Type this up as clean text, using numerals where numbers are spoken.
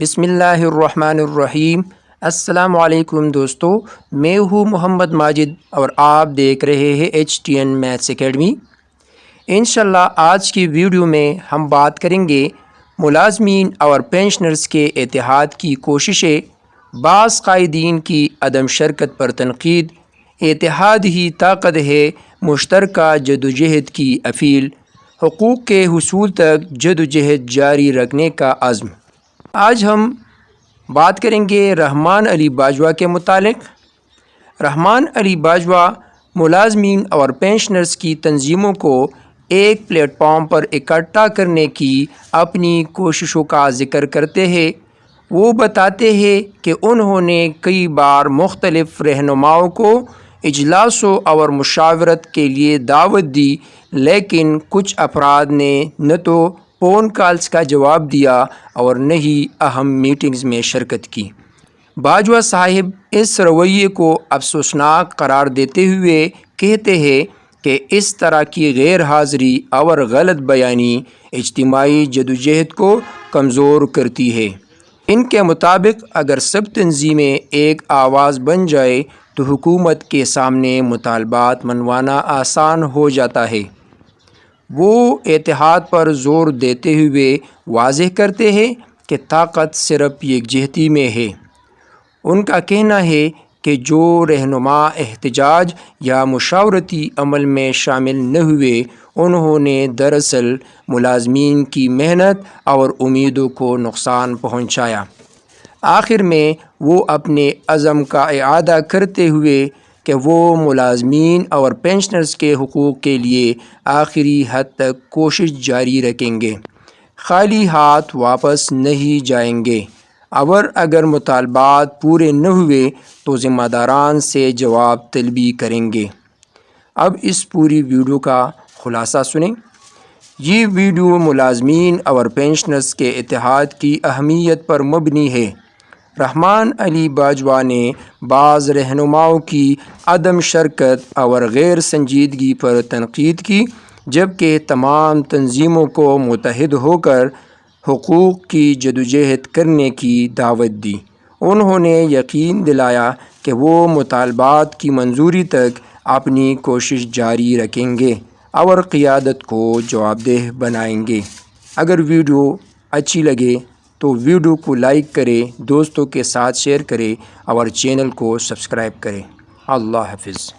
بسم اللہ الرحمن الرحیم۔ السلام علیکم دوستو، میں ہوں محمد ماجد اور آپ دیکھ رہے ہیں HTN میتھس اکیڈمی۔ انشاءاللہ آج کی ویڈیو میں ہم بات کریں گے ملازمین اور پینشنرز کے اتحاد کی کوششیں، بعض قائدین کی عدم شرکت پر تنقید، اتحاد ہی طاقت ہے، مشترکہ جدوجہد کی اپیل، حقوق کے حصول تک جدوجہد جاری رکھنے کا عزم۔ آج ہم بات کریں گے رحمان علی باجوہ کے متعلق۔ رحمان علی باجوہ ملازمین اور پینشنرز کی تنظیموں کو ایک پلیٹ فارم پر اکٹھا کرنے کی اپنی کوششوں کا ذکر کرتے ہیں۔ وہ بتاتے ہیں کہ انہوں نے کئی بار مختلف رہنماؤں کو اجلاسوں اور مشاورت کے لیے دعوت دی، لیکن کچھ افراد نے نہ تو فون کالز کا جواب دیا اور نہ ہی اہم میٹنگز میں شرکت کی۔ باجوہ صاحب اس رویے کو افسوسناک قرار دیتے ہوئے کہتے ہیں کہ اس طرح کی غیر حاضری اور غلط بیانی اجتماعی جدوجہد کو کمزور کرتی ہے۔ ان کے مطابق اگر سب تنظیمیں ایک آواز بن جائے تو حکومت کے سامنے مطالبات منوانا آسان ہو جاتا ہے۔ وہ اتحاد پر زور دیتے ہوئے واضح کرتے ہیں کہ طاقت صرف یکجہتی میں ہے۔ ان کا کہنا ہے کہ جو رہنما احتجاج یا مشاورتی عمل میں شامل نہ ہوئے، انہوں نے دراصل ملازمین کی محنت اور امیدوں کو نقصان پہنچایا۔ آخر میں وہ اپنے عزم کا اعادہ کرتے ہوئے کہ وہ ملازمین اور پینشنرز کے حقوق کے لیے آخری حد تک کوشش جاری رکھیں گے، خالی ہاتھ واپس نہیں جائیں گے، اور اگر مطالبات پورے نہ ہوئے تو ذمہ داران سے جواب طلبی کریں گے۔ اب اس پوری ویڈیو کا خلاصہ سنیں۔ یہ ویڈیو ملازمین اور پینشنرز کے اتحاد کی اہمیت پر مبنی ہے۔ رحمان علی باجوہ نے بعض رہنماؤں کی عدم شرکت اور غیر سنجیدگی پر تنقید کی، جبکہ تمام تنظیموں کو متحد ہو کر حقوق کی جدوجہد کرنے کی دعوت دی۔ انہوں نے یقین دلایا کہ وہ مطالبات کی منظوری تک اپنی کوشش جاری رکھیں گے اور قیادت کو جواب دہ بنائیں گے۔ اگر ویڈیو اچھی لگے تو ویڈیو کو لائک کریں، دوستوں کے ساتھ شیئر کریں اور چینل کو سبسکرائب کریں۔ اللہ حافظ۔